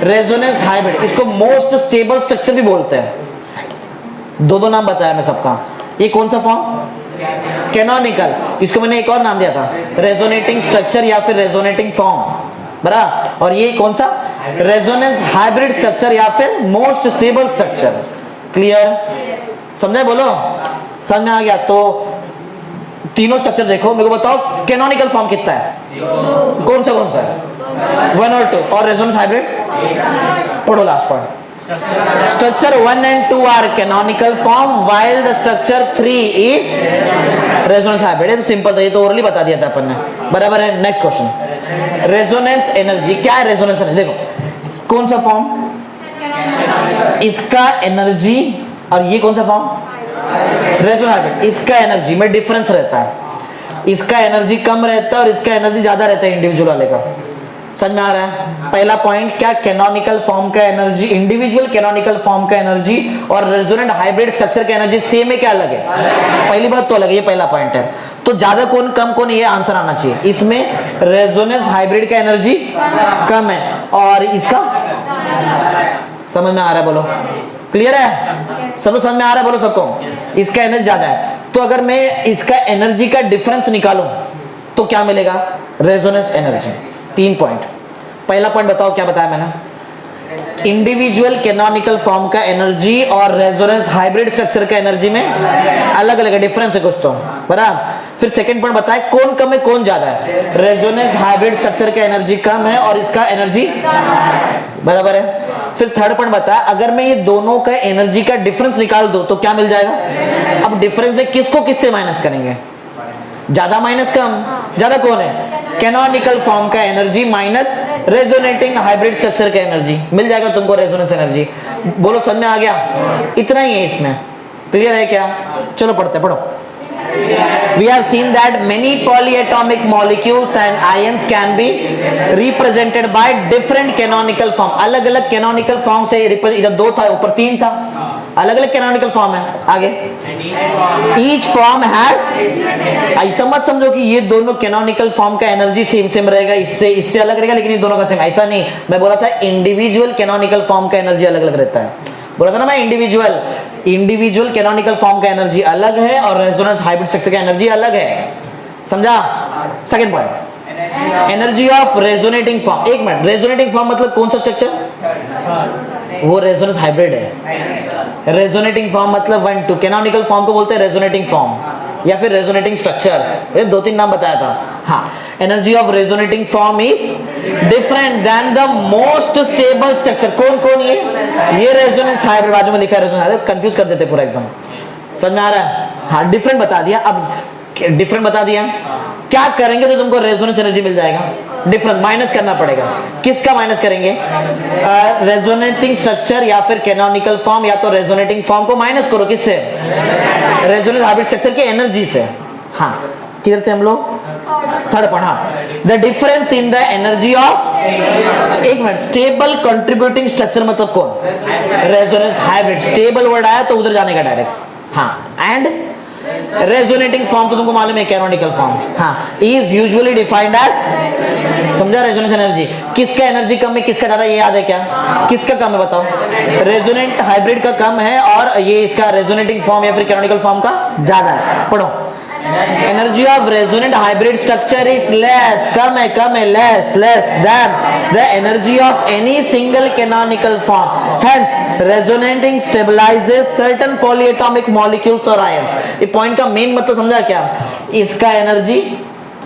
Resonance hybrid. इसको मोस्ट स्टेबल स्ट्रक्चर भी बोलते हैं। 2 नाम बताया मैं सबका। ये कौन सा फॉर्म? कैनोनिकल। इसको मैंने एक और नाम दिया था, रेजोनेटिंग स्ट्रक्चर या फिर रेजोनेटिंग फॉर्म, बराबर। और ये कौन सा? रेजोनेंस हाइब्रिड स्ट्रक्चर या फिर मोस्ट स्टेबल स्ट्रक्चर। क्लियर? समझे? बोलो। समझ में आ गया? तो तीनों स्ट्रक्चर देखो, मेरे को बताओ कैनोनिकल फॉर्म कितना है? कौन सा है? 1 और 2। और रेजोनेंस हाइब्रिड? पढ़ो last part. Structure 1 and 2 are canonical form while the structure 3 is resonance hybrid। ये तो सिंपल था, ये तो ओरली बता दिया था अपन ने, बराबर है। Next question, resonance energy. क्या है रेजोनेंस एनर्जी? देखो, कौन सा फॉर्म? इसका एनर्जी। और ये कौन सा फॉर्म? Resonance hybrid. इसका एनर्जी में डिफरेंस रहता है, इसका एनर्जी कम रहता है और इसका एनर्जी ज्यादा रहता है इंडिविजुअल वाले का। समझ में आ रहा है? पहला पॉइंट, क्या कैनोनिकल फॉर्म का एनर्जी, इंडिविजुअल कैनोनिकल फॉर्म का एनर्जी और रेजोनेंट हाइब्रिड स्ट्रक्चर का एनर्जी सेम है क्या अलग है? पहली बात तो अलग है, ये पहला पॉइंट है। तो ज्यादा कौन कम कौन, ये आंसर आना चाहिए। इसमें रेजोनेंस हाइब्रिड का एनर्जी कम है और इसका, समझ में आ रहा है? बोलो। क्लियर है? समझ में आ रहा है? बोलो सबको। इसका एनर्जी ज्यादा है, तो अगर मैं इसका एनर्जी का डिफरेंस निकालूं तो क्या मिलेगा? Resonance energy. 3 पॉइंट। पहला पॉइंट बताओ, क्या बताया मैंने? इंडिविजुअल कैनोनिकल फॉर्म का एनर्जी और रेजोनेंस हाइब्रिड स्ट्रक्चर का एनर्जी में अलग अलग है, डिफरेंस है कुछ तो, बराबर। फिर सेकंड पॉइंट बताया, कौन कम है कौन ज्यादा है? रेजोनेंस हाइब्रिड स्ट्रक्चर का एनर्जी कम है और इसका एनर्जी बराबर है। फिर थर्ड पॉइंट बताया, अगर मैं ये दोनों का एनर्जी का डिफरेंस निकाल दूं तो क्या मिल जाएगा? अब डिफरेंस में किसको किससे माइनस करेंगे? ज्यादा माइनस कम, ज्यादा कौन है? कैनोनिकल फॉर्म का energy minus resonating hybrid structure का एनर्जी, मिल जाएगा तुमको रेजोनेंस एनर्जी। बोलो, समझ में आ गया? इतना ही है इसमें। क्लियर है क्या? चलो पढ़ते, पढ़ो। We have seen that many polyatomic molecules and ions can be represented by different canonical form। अलग अलग canonical form से इधर 2 था, ऊपर 3 था, अलग अलग canonical form है। आगे, each form has, ऐसा मत समझो कि ये दोनों canonical form का एनर्जी सेम रहेगा, इससे अलग रहेगा, लेकिन ये दोनों का सेम, ऐसा नहीं। मैं बोला था इंडिविजुअल canonical form का एनर्जी अलग अलग रहता है, बोला था ना मैं। इंडिविजुअल कैनोनिकल फॉर्म का एनर्जी अलग है और रेजोनेंस हाइब्रिड स्ट्रक्चर का एनर्जी अलग है। समझा? Second point, energy of resonating form. एक मिनट, रेजोनेटिंग फॉर्म मतलब कौन सा स्ट्रक्चर? वो रेजोनेंस हाइब्रिड है। रेजोनेटिंग फॉर्म मतलब 1 2। कैनोनिकल फॉर्म को बोलते हैं रेजोनेटिंग फॉर्म या फिर रेजोनेटिंग स्ट्रक्चर। ये 2-3 नाम बताया था। हाँ, energy of resonating form is different than the most stable structure. कौन कौन? ये रेजोनेंस हाइब्रिड, बाजू में लिखा है रेजोनेंस हाइब्रिड, कंफ्यूज कर देते पूरा एकदम। समझ में आ रहा है? हाँ, डिफरेंट बता दिया। अब डिफरेंट बता दिया, क्या करेंगे तो तुमको रेजोनेंस एनर्जी मिल जाएगा? डिफरेंस माइनस करना पड़ेगा। किसका माइनस करेंगे? रेजोनेटिंग स्ट्रक्चर या फिर कैनोनिकल फॉर्म या तो रेजोनेटिंग फॉर्म को माइनस करो। किससे? रेजोनेंस हाइब्रिड स्ट्रक्चर की एनर्जी से। हाँ, किधर थे हम लोग? Third point. हाँ, the difference in the energy of, एक मिनट, स्टेबल कंट्रीब्यूटिंग स्ट्रक्चर मतलब कौन? Resonance hybrid. स्टेबल वर्ड आया तो उधर जाने का डायरेक्ट। हाँ, एंड रेजोनेटिंग फॉर्म तो तुमको मालूम है, कैनोनिकल फॉर्म। हाँ, इज यूजुअली डिफाइंड एज, समझा, रेजोनेंस एनर्जी। किसका एनर्जी कम है, किसका ज्यादा, ये याद है क्या? किसका कम है बताओ? रेजोनेंट हाइब्रिड का कम है, और ये इसका रेजोनेटिंग फॉर्म या फिर कैनोनिकल फॉर्म का ज्यादा है। पढ़ो, energy of resonant hybrid structure is less, कम है, less than the energy of any single canonical form. Hence resonating stabilizes certain polyatomic molecules और आयंस। ये पॉइंट का मेन मतलब समझा क्या? इसका एनर्जी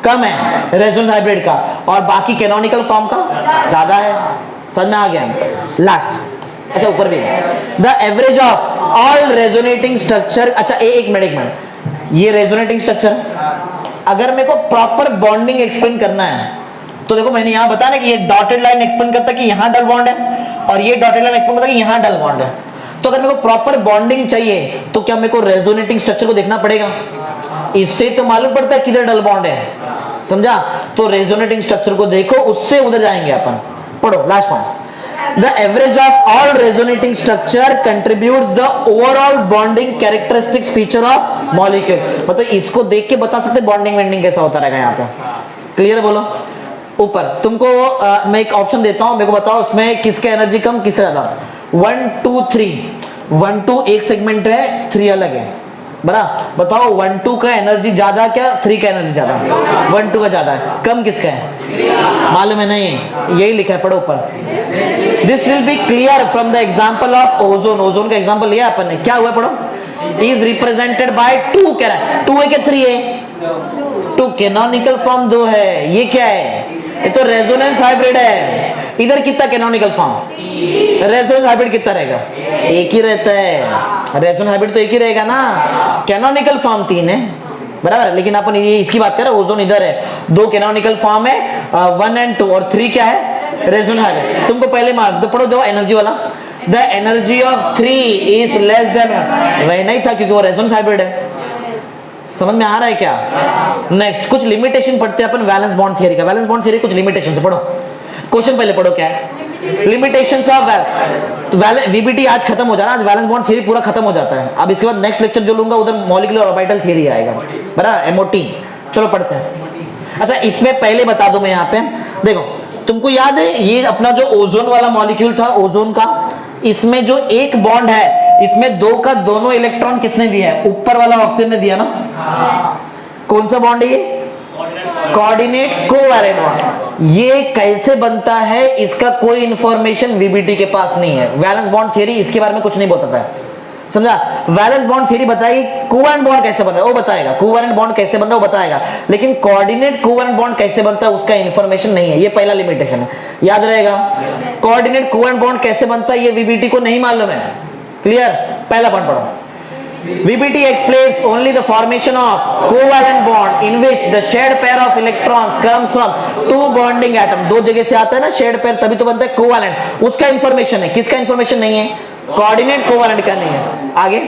कम है रेजोनेंस हाइब्रिड का, और बाकी कैनोनिकल फॉर्म का ज्यादा है। समझ में आ गया? लास्ट, अच्छा ऊपर भी, the average of all resonating structure. अच्छा एक मिनट, ये रेजोनेटिंग स्ट्रक्चर, अगर मेरे को प्रॉपर बॉन्डिंग एक्सप्लेन करना है तो देखो मैंने यहां बताया ना कि ये डॉटेड लाइन एक्सप्लेन करता है कि यहां डबल बॉन्ड है, और ये डॉटेड लाइन एक्सप्लेन करता है कि यहां डबल बॉन्ड है। तो अगर मेरे को प्रॉपर बॉन्डिंग चाहिए तो क्या मेरे को रेजोनेटिंग स्ट्रक्चर को देखना पड़ेगा? इससे तो मालूम पड़ता है किधर डबल बॉन्ड है, समझा? तो रेजोनेटिंग स्ट्रक्चर को देखो, उससे उधर जाएंगे अपन। पढ़ो last point, the average of all resonating structure contributes the overall bonding characteristics feature of molecule। मतलब इसको देख के बता सकते बॉन्डिंग वेंडिंग कैसा होता रहेगा यहाँ पे। क्लियर बोलो? ऊपर तुमको मैं एक ऑप्शन देता हूँ, मेरे को बताओ उसमें किसका एनर्जी कम, किसका ज्यादा। 1 2 3, 1 2 एक सेगमेंट है, 3 अलग है, बरा? बताओ 1 2 का एनर्जी ज्यादा क्या 3 का एनर्जी ज्यादा? 1 2 का ज्यादा है, कम किसका है? मालूम है नहीं? यही लिखा है, पढ़ो ऊपर। This will be clear from the example of ozone. Ozone का एग्जाम्पल लिया अपन ने, क्या हुआ पढ़ो? इज रिप्रेजेंटेड बाय 2, कह रहा है 2 है क्या 3 है? 2 कैनोनिकल फॉर्म 2 है, ये क्या है? ये तो रेजोनेंस हाइब्रिड है। इधर कितना कैनोनिकल फॉर्म? रेजोनेंस हाइब्रिड कितना रहेगा? एक ही रहता है। रेजोनेंस हाइब्रिड तो एक ही रहेगा ना, कैनोनिकल फॉर्म 3 है, बराबर? लेकिन अपन ये इसकी बात कर रहे हैं, ओजोन इधर है, 2 कैनोनिकल फॉर्म है, 1 और 2, और 3 क्या है? Resonance hybrid. तुमको पहले मार्क तो पढ़ो, दो एनर्जी वाला, the energy of 3 is less than, वही नहीं था क्योंकि वो रेजोनेंस हाइब्रिड है। समझ में आ रहा है क्या? नेक्स्ट कुछ लिमिटेशन पढ़ते हैं अपन वैलेंस बॉन्ड थियरी का। वैलेंस बॉन्ड थियरी कुछ लिमिटेशन से पढ़ो, क्वेश्चन पहले पढ़ो क्या है लिमिटेशंस ऑफ वीबीटी। आज खत्म हो जाना, आज वैलेंस बॉन्ड थियरी पूरा खत्म हो जाता है। अब इसके बाद नेक्स्ट लेक्चर जो लूंगा उधर मॉलिक्यूलर ऑर्बिटल थियरी आएगा, बराबर? एमओटी। चलो पढ़ते हैं। अच्छा इसमें पहले बता दूं मैं यहाँ पे, देखो तुमको याद है ये अपना जो ओजोन वाला मॉलिक्यूल था, ओजोन का, इसमें जो एक बॉन्ड है, इसमें 2 का दोनों इलेक्ट्रॉन किसने दिया है? ऊपर वाला ऑक्सीजन ने दिया ना। कौन सा बॉन्ड है ये? Coordinate covalent bond. ये कैसे बनता है इसका कोई इंफॉर्मेशन वीबीटी के पास नहीं है। वैलेंस बॉन्ड थ्योरी इसके बारे में कुछ नहीं बताता है, समझा? वैलेंस बॉन्ड थ्योरी बताएगी कोवैलेंट बॉन्ड कैसे बन रहा है वो बताएगा, कोवैलेंट बॉन्ड कैसे बन रहा है वो बताएगा, लेकिन कोऑर्डिनेट कोवैलेंट बॉन्ड कैसे बनता है उसका इंफॉर्मेशन नहीं है। ये पहला लिमिटेशन है, याद रहेगा। कोऑर्डिनेट कोवैलेंट बॉन्ड कैसे बनता है ये वीबीटी को नहीं मालूम है। क्लियर? पहला पॉइंट पढ़ो। VBT explains only the formation of covalent bond in which the shared pair of electrons comes from 2 bonding atom। 2 जगह से आता है ना shared pair, तभी तो बनता है covalent। उसका इंफॉर्मेशन है, किसका इंफॉर्मेशन नहीं है? कोऑर्डिनेट कोवैलेंट का नहीं है। आगे,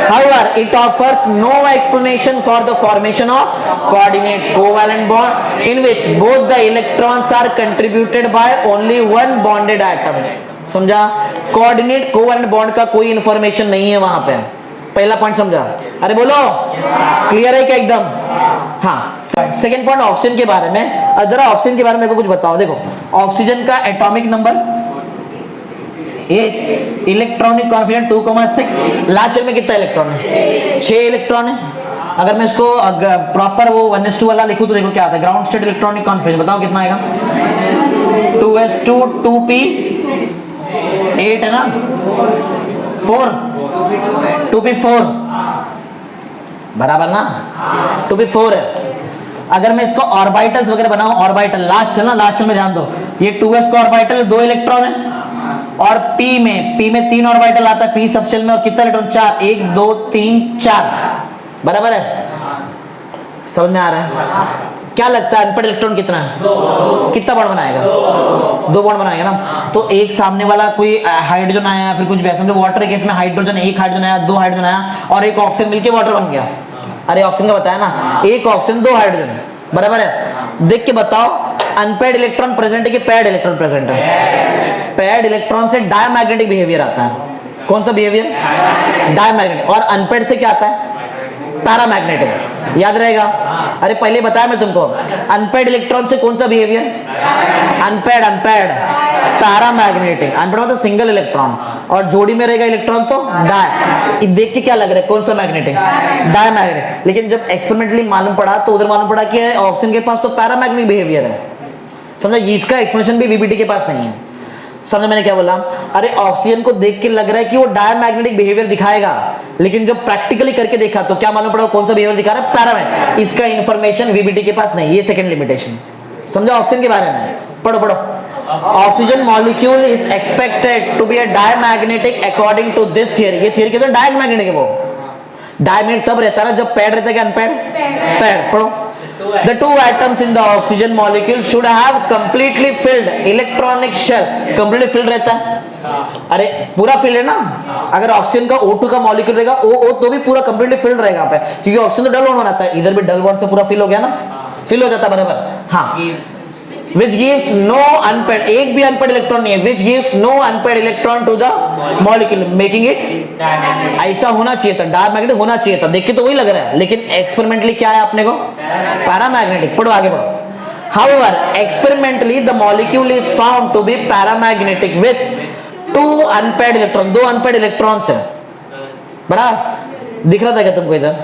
however it offers no explanation for the formation of coordinate covalent bond in which both the electrons are contributed by only one bonded atom। समझा? कोऑर्डिनेट कोवैलेंट बॉन्ड का कोई इंफॉर्मेशन नहीं है वहां पे। पहला पॉइंट समझा? अरे बोलो, क्लियर है क्या एकदम? हाँ। सेकंड पॉइंट ऑक्सीजन के बारे में। जरा ऑक्सीजन के बारे में कुछ बताओ। देखो ऑक्सीजन का atomic number 8, electronic confidence 2,6, last में कितना इलेक्ट्रॉन है? 6 इलेक्ट्रॉन है। अगर मैं इसको प्रॉपर वो 1s2 वाला लिखूं तो देखो क्या आता है, ग्राउंड स्टेट इलेक्ट्रॉनिक कॉन्फिडेंस बताओ कितना आएगा? 2s2 2p 8 है ना, 4 2p4 बराबर ना, 2p4 है। अगर मैं इसको ऑर्बिटल्स वगैरह बनाऊं, ऑर्बिटल लास्ट है ना, लास्ट में ध्यान दो, ये 2s का ऑर्बिटल 2 इलेक्ट्रॉन है, और p में 3 ऑर्बिटल आता है, p सब शेल में, और कितना इलेक्ट्रॉन? 4, 1 2 3 4, बराबर है? समझ में आ रहा है? क्या लगता है अनपेड इलेक्ट्रॉन कितना है? कितना बॉन्ड बनाएगा? 2 बॉन्ड बनाएगा ना। तो एक सामने वाला कोई हाइड्रोजन आया, फिर कुछ भी ऐसा, समझो वाटर केस में हाइड्रोजन, एक हाइड्रोजन आया, 2 हाइड्रोजन आया, और एक ऑक्सीजन मिलके वाटर बन गया। अरे ऑक्सीजन का बताया ना, एक ऑक्सीजन 2 हाइड्रोजन, बराबर है? देख के बताओ अनपेड इलेक्ट्रॉन प्रेजेंट है कि पेड इलेक्ट्रॉन प्रेजेंट है? पेड इलेक्ट्रॉन से डायमैग्नेटिक बिहेवियर आता है। कौन सा बिहेवियर? डायमैग्नेटिक। और अनपेड से क्या आता है? पैरामैग्नेटिक, याद रहेगा। अरे पहले बताया मैं तुमको, अनपेड इलेक्ट्रॉन से कौन सा बिहेवियर, अनपेड पैरामैग्नेटिक। अनपेड मतलब सिंगल इलेक्ट्रॉन, और जोड़ी में रहेगा इलेक्ट्रॉन तो डाई। देख के क्या लग रहा है कौन सा मैग्नेटिक, डायमैग्नेटिक। लेकिन जब एक्सपेरिमेंटली मालूम पड़ा तो उधर मालूम पड़ा कि ऑक्सीजन के पास तो पैरामैग्नेटिक बिहेवियर है। समझा, इसका एक्सप्लेनेशन भी वीबीटी के पास नहीं है। समझ मैंने क्या बोला, अरे ऑक्सीजन को देख के लग रहा है कि वो डायमैग्नेटिक बिहेवियर दिखाएगा, लेकिन जब प्रैक्टिकली करके देखा तो क्या मालूम पड़ा कौन सा बिहेवियर दिखा रहा है, पैरामैग्नेटिक। इसका इंफॉर्मेशन वीबीटी के पास नहीं, ये सेकंड लिमिटेशन। समझा ऑक्सीजन के बारे में, पढ़ो। Oxygen molecule is expected to be a diamagnetic according to this theory. ये थियरी कहते हैं डायमैग्नेटिक है। वो डायमैग्नेटिक तब रहता है ना जब पैड रहता है कि अनपैड, पैड। पढ़ो, the two atoms in the oxygen molecule should have completely filled electronic shell। completely filled रहता है, अरे पूरा फिल है ना। अगर ऑक्सीजन का O2 का मॉलिक्यूल रहेगा O तो भी पूरा completely filled रहेगा पे, क्योंकि ऑक्सीजन तो डबल बॉन्ड बनाता है, इधर भी डबल बॉन्ड से पूरा फिल हो गया ना, फिल हो जाता है बराबर। हाँ, which gives no unpaired, एक भी अनपेड इलेक्ट्रॉन नहीं है, which gives no unpaired electron to the molecule making it, ऐसा होना चाहिए था, डायमैग्नेटिक होना चाहिए था। देख के तो वही लग रहा है, लेकिन एक्सपेरिमेंटली क्या है अपने को, पैरामैग्नेटिक। पढ़ो आगे पढ़ो। However, experimentally the molecule is found to be paramagnetic with two unpaired electron, दो अनपेड इलेक्ट्रॉन्स है। बराबर दिख रहा था क्या तुमको इधर,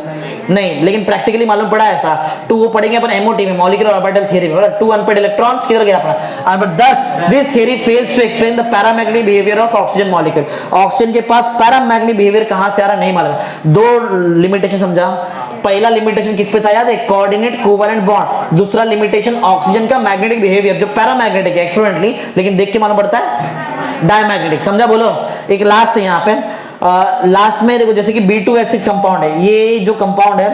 नहीं, लेकिन प्रैक्टिकली मालूम पड़ा ऐसा। टू वो पढ़ेंगे अपन एमओटी में, मॉलिक्यूलर ऑर्बिटल थ्योरी में, टू अनपेड इलेक्ट्रॉन्स किधर गया अपना। But this this theory fails to explain the paramagnetic behaviour of oxygen molecule. Oxygen के पास पैरामैग्नेटिक बिहेवियर कहां से आ रहा नहीं मालूम। दो लिमिटेशन समझा, पहला लिमिटेशन किस पे था याद है, कोऑर्डिनेट कोवैलेंट बॉन्ड। दूसरा लिमिटेशन ऑक्सीजन का मैग्नेटिक बिहेवियर जो पैरामैग्नेटिक है एक्सपेरिमेंटली, लेकिन देख के मालूम पड़ता है डायमैग्नेटिक। समझा, बोलो। एक लास्ट है यहाँ पे, लास्ट में देखो, जैसे कि B2H6 कंपाउंड है, ये जो कंपाउंड है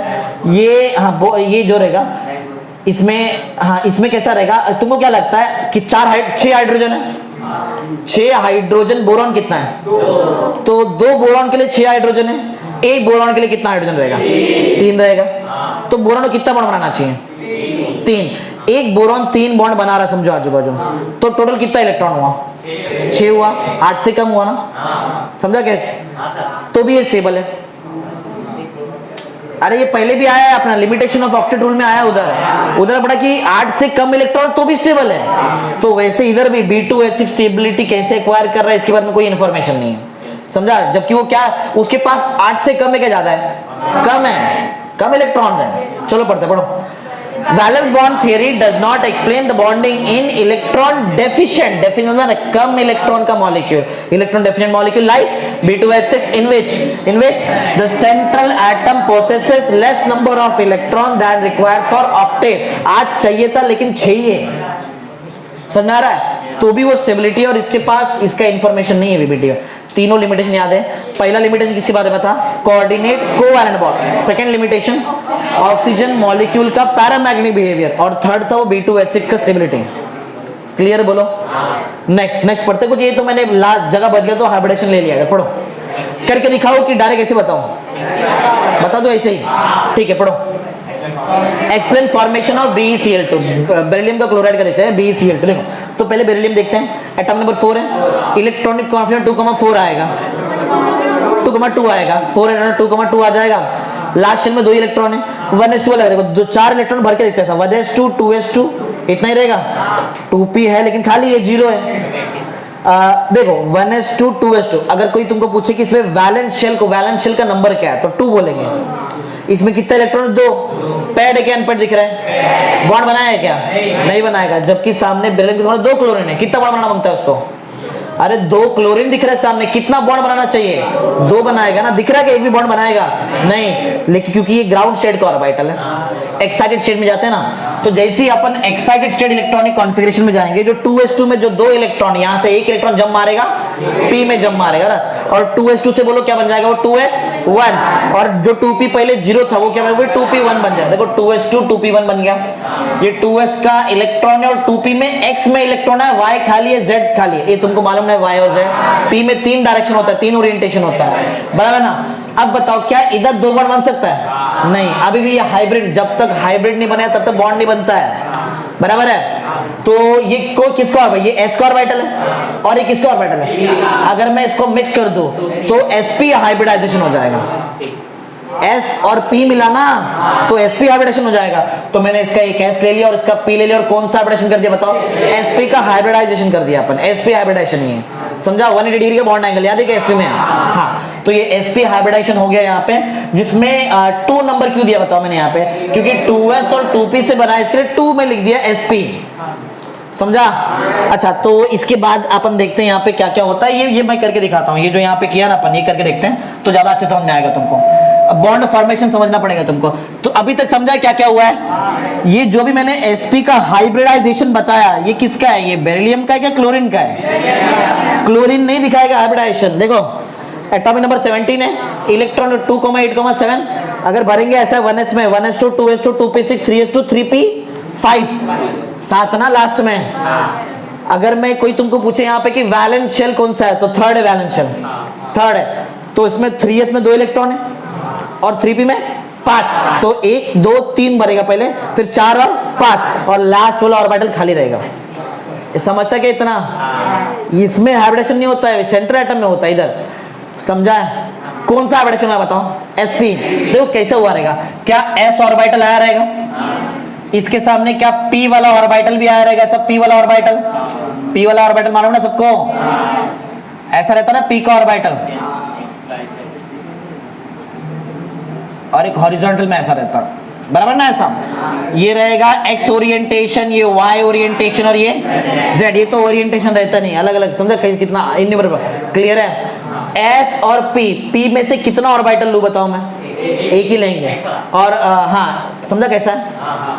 ये, हाँ ये जो रहेगा इसमें, हाँ इसमें कैसा रहेगा, तुमको क्या लगता है कि 6 हाइड्रोजन है, 6 हाइड्रोजन, बोरॉन कितना है, तो 2 बोरॉन के लिए 6 हाइड्रोजन है, एक बोरॉन के लिए कितना हाइड्रोजन रहेगा, 3 रहेगा। तो बोरॉन को कितना बॉन्ड बनाना चाहिए, 3। एक बोरॉन 3 बॉन्ड बना रहा, समझो आजू बाजू, तो टोटल कितना इलेक्ट्रॉन हुआ, 6 हुआ, 8 से कम हुआ ना। समझा क्या, तो भी ये स्टेबल है। अरे ये पहले भी आया है अपना लिमिटेशन ऑफ ऑक्टेट रूल में आया, उधर पढ़ा कि 8 से कम इलेक्ट्रॉन तो भी स्टेबल है। तो वैसे इधर भी B2H6 स्टेबिलिटी कैसे एक्वायर कर रहा है इसके बारे में कोई इंफॉर्मेशन नहीं है। समझा, जबकि वो क्या, उसके पास 8 से कम है क्या ज्यादा है, कम है, कम इलेक्ट्रॉन है। चलो पढ़ते, पढ़ो। Valence bond theory does not explain the bonding in electron deficient, deficient कम इलेक्ट्रॉन का molecule, electron deficient molecule like B2H6 in which the central atom possesses less number of electron than required for octet। 8 चाहिए था लेकिन 6 ही है, समझ आ रहा है। तो भी वो स्टेबिलिटी, और इसके पास इसका इंफॉर्मेशन नहीं है वीबीटी में। तीनों लिमिटेशन याद है। पहला लिमिटेशन किसके बारे में था, coordinate covalent bond. Second limitation oxygen molecule का पैरामैग्नेटिक बिहेवियर, और थर्ड था वो B2H6 का स्टेबिलिटी। क्लियर, बोलो। नेक्स्ट पढ़ते कुछ, ये तो मैंने लास्ट जगह बच गया तो हाइब्रिडेशन ले लिया। पढ़ो, करके दिखाओ कि डायरेक्ट ऐसे बताओ, बता दो ऐसे ही, ठीक है। पढ़ो, explain formation of BeCl2, beryllium का क्लोराइड का देखते हैं BeCl2। देखो तो पहले बेरिलियम देखते हैं, एटम नंबर 4 है, इलेक्ट्रॉनिक कॉन्फिडेंस 2,4 आएगा, 2,2 आएगा, 4 है 2,2 आ जाएगा। लास्ट शेल में 2 इलेक्ट्रॉन है, 1s2 लगेगा। देखो 4 इलेक्ट्रॉन भर के देखते हैं, 1s2 2s2 इतना ही रहेगा। 2p है लेकिन खाली ये 0 है। देखो 1s2 2s2, अगर कोई तुमको पूछे कि इसमें वैलेंस शेल का नंबर क्या है तो 2 बोलेंगे। इसमें कितना इलेक्ट्रॉन, 2। पैड है क्या अनपैड दिख रहा है, बॉन्ड बनाया है क्या, नहीं बनाएगा। जबकि सामने बेरिलियम के सामने 2 क्लोरीन है, कितना बॉन्ड बनाना बनता है उसको, अरे 2 क्लोरीन दिख रहा है सामने, कितना बॉन्ड बनाना चाहिए, 2 बनाएगा ना। दिख रहा है कि एक भी बॉन्ड बनाएगा नहीं, लेकिन क्योंकि ये ग्राउंड स्टेट का ऑर्बिटल है, एक्साइटेड स्टेट में जाते हैं ना, तो जैसे ही अपन एक्साइटेड स्टेट इलेक्ट्रॉनिक कॉन्फ़िगरेशन में जाएंगे, जो 2s2 में जो 2 इलेक्ट्रॉन, यहां से एक इलेक्ट्रॉन जंप मारेगा p में जंप मारेगा ना, और 2s2 से बोलो क्या बन जाएगा, वो 2s1, और जो 2p पहले 0 था वो क्या बन गया, 2p1 बन जाएगा। देखो 2s2 2p1 बन गया। ये 2s का इलेक्ट्रॉन है, और 2p में x में इलेक्ट्रॉन है, y खाली है, z खाली है, ये तुमको मालूम नहीं, y और z। p में 3 डायरेक्शन होता है, 3 ओरिएंटेशन होता है, बराबर ना। अब बताओ क्या इधर 2 बॉन्ड बन सकता है, नहीं। अभी भी ये हाइब्रिड, जब तक हाइब्रिड नहीं बने तब तक बॉन्ड नहीं बनता है, बराबर है। तो ये कोई किसका ऑर्बिटल, ये s का ऑर्बिटल है और ये किसका ऑर्बिटल है। अगर मैं इसको मिक्स कर दूं तो sp हाइब्रिडाइजेशन हो जाएगा, S और P मिला ना तो sp हाइब्रिडाइजेशन हो जाएगा। तो मैंने इसका एक S ले लिया और इसका P ले लिया और कौन सा हाइब्रिडाइजेशन कर दिया बताओ? sp का हाइब्रिडाइजेशन कर दिया अपन। sp हाइब्रिडाइजेशन ही है, समझा? 180 डिग्री का बॉन्ड एंगल याद है कि sp में है। हाँ, तो ये sp हाइब्रिडाइजेशन हो गया यहाँ पे, जिसमें 2 नंबर क्यों दिया बताओ मैंने यहाँ पे? क्योंकि 2s और 2p से बना है, इसके लिए 2 में लिख दिया sp, समझा? अच्छा, तो इसके बाद अपन देखते हैं यहाँ पे क्या क्या होता है। ये मैं करके दिखाता हूँ। ये जो यहाँ पे किया ना अपन, ये करके देखते हैं तो ज्यादा अच्छे समझ में आएगा तुमको। अब बॉन्ड फॉर्मेशन समझना पड़ेगा तुमको। तो अभी तक समझा क्या क्या हुआ है? ये जो भी मैंने sp का हाइब्रिडाइजेशन बताया, ये किसका है? ये बेरिलियम का है क्या क्लोरीन का है? क्लोरीन नहीं दिखाएगा हाइब्रिडाइजेशन। देखो एटॉमिक नंबर 17 है, इलेक्ट्रॉन 2,8,7। अगर भरेंगे ऐसा 1s में 1s2 2s2 2p6 3s2 3p5 7 ना लास्ट में। अगर मैं कोई तुमको पूछे यहाँ पे कि वैलेंस शेल कौन सा है, तो थर्ड है वैलेंस शेल, थर्ड है। तो इसमें 3s में 2 इलेक्ट्रॉन है और 3p में 5, तो 1 2 3 भरेगा पहले, फिर 4 और 5 और लास्ट वाला ऑर्बिटल खाली रहेगा। ये समझता क्या इतना? इसमें हाइब्रिडेशन नहीं होता है, सेंट्रल एटम में होता है इधर, समझा है? कौन सा हाइब्रिडेशन है बताओ? sp। देखो कैसे हुआ रहेगा, क्या s ऑर्बिटल आया रहेगा, इसके सामने क्या p वाला ऑर्बिटल भी आया रहेगा, सब p वाला ऑर्बिटल, p वाला ऑर्बिटल मालूम ना सबको? ऐसा रहता ना p का ऑर्बिटल, और एक हॉरिजॉन्टल में ऐसा रहता, बराबर ना? ऐसा ये रहेगा x ओरिएंटेशन, ये y ओरिएंटेशन और ये z। ये तो ओरिएंटेशन रहता नहीं, अलग अलग, समझा? कितना इनन्यूमरेबल। क्लियर है? s और p में से कितना ऑर्बिटल लूं बताओ मैं? एक ही लेंगे। और हाँ, समझा कैसा है?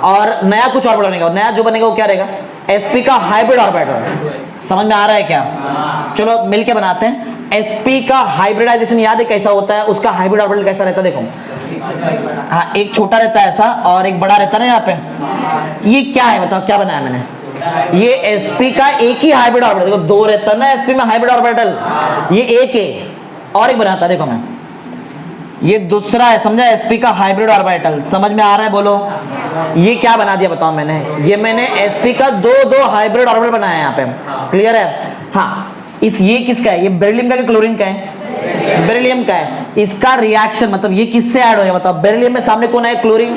और नया कुछ और बनेगा, नया जो बनेगा वो क्या रहेगा? sp का हाइब्रिड ऑर्बिटल। समझ में आ रहा है क्या? चलो मिलके बनाते हैं। sp का हाइब्रिडाइजेशन याद है कैसा होता है? उसका हाइब्रिड ऑर्बिटल कैसा रहता है? देखो, हाँ, एक छोटा रहता है ऐसा और एक बड़ा रहता है ना यहाँ पे। ये क्या है बताओ? क्या बनाया मैंने? ये sp का एक ही हाइब्रिड ऑर्बिटल। देखो 2 रहता है ना sp में हाइब्रिड ऑर्बिटल, ये एक है और एक बनाता है। देखो मैं, ये दूसरा है, समझा? sp का हाइब्रिड ऑर्बिटल। समझ में आ रहा है? बोलो। ये क्या बना दिया बताओ मैंने? ये मैंने sp का 2 हाइब्रिड ऑर्बिटल बनाया है यहाँ पे। क्लियर है? हाँ, ये किसका है? ये बेरिलियम का कि क्लोरीन का है? बेरिलियम का है। इसका रिएक्शन मतलब ये किससे ऐड हो गया बताओ? बेरिलियम में सामने कौन है? क्लोरीन।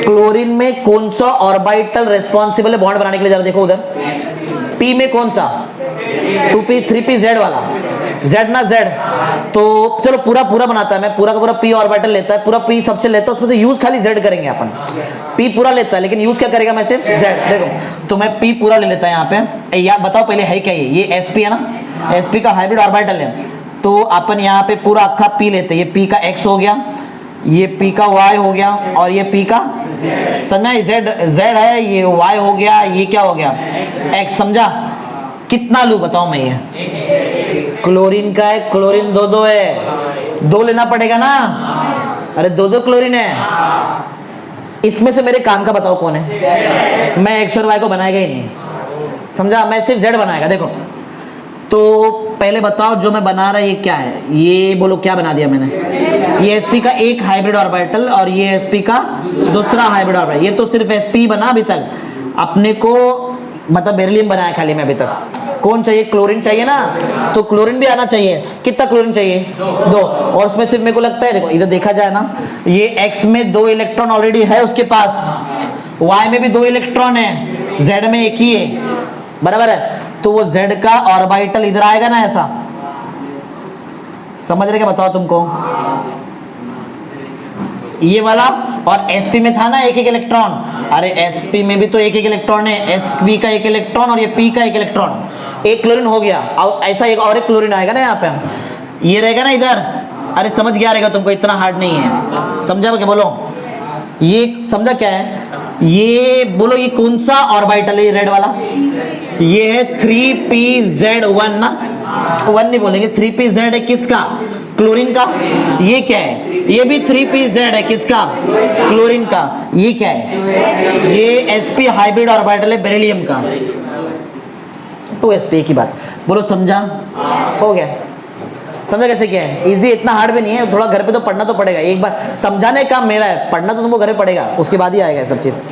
क्लोरीन में कौन सा ऑर्बिटल रिस्पॉन्सिबल है बॉन्ड बनाने के लिए? जरा देखो उधर, p में कौन सा? 2p 3p z वाला, z ना z। तो चलो पूरा बनाता है मैं, पूरा का पूरा p ऑर्बिटल लेता है, पूरा p सबसे लेता है, उसमें से यूज खाली z करेंगे अपन। p पूरा लेता है लेकिन यूज क्या करेगा? मैं सिर्फ z। देखो तो मैं p पूरा ले लेता है यहाँ पे। या बताओ पहले है क्या? ये sp है ना, sp का हाइब्रिड ऑर्बिटल है। तो अपन यहाँ पे पूरा अक्खा p लेते हैं। ये p का x हो गया, ये p का y हो गया और ये p का समझा z है, ये y हो गया, ये क्या हो गया? x। समझा? कितना लूं बताओ मैं? ये क्लोरीन का है, क्लोरीन 2 है, 2 लेना पड़ेगा ना। अरे 2 क्लोरीन है। इसमें से मेरे काम का बताओ कौन है? मैं x और y को बनाएगा ही नहीं, समझा? मैं सिर्फ z बनाएगा। देखो तो पहले बताओ जो मैं बना रहा है ये क्या है? ये बोलो क्या बना दिया मैंने? ये sp का एक हाइब्रिड ऑर्बिटल और ये sp का दूसरा हाइब्रिड ऑर्बिटल। ये तो सिर्फ sp बना अभी तक अपने को, मतलब बेरिलियम बनाया खाली में अभी तक। कौन चाहिए? क्लोरीन चाहिए ना, तो क्लोरीन भी आना चाहिए। कितना क्लोरीन चाहिए? 2। और उसमें सिर्फ मेरे को लगता है, देखो इधर देखा जाए ना, ये x में 2 इलेक्ट्रॉन ऑलरेडी है उसके पास, y में भी 2 इलेक्ट्रॉन है, z में 1 ही है, बराबर है? तो वो z का ऑर्बिटल इधर आएगा ना ऐसा। समझ रहे क्या? बताओ तुमको ये वाला। और sp में था ना एक इलेक्ट्रॉन, अरे sp में भी तो एक इलेक्ट्रॉन है, sp का 1 इलेक्ट्रॉन और ये p का 1 इलेक्ट्रॉन। एक क्लोरीन हो गया, और ऐसा एक और एक क्लोरीन आएगा ना यहाँ पे, ये रहेगा ना इधर। अरे समझ गया रहेगा तुमको, इतना हार्ड नहीं है। समझा क्या? बोलो ये समझा क्या है? ये बोलो ये कौन सा ऑर्बिटल है? ये रेड वाला, ये है 3pz1 ना, 1 नहीं बोलेंगे, 3pz है किसका? क्लोरीन का। ये क्या है? ये भी 3pz है किसका? क्लोरीन का। ये क्या है? ये sp हाइब्रिड ऑर्बिटल है बेरिलियम का। 2sp की बात बोलो, समझा? हो गया? समझा कैसे क्या है? इजी, इतना हार्ड भी नहीं है। थोड़ा घर पे तो पढ़ना तो पड़ेगा, एक बार समझाने का मेरा है, पढ़ना तो तुमको घर पे पड़ेगा, उसके बाद ही आएगा सब चीज़।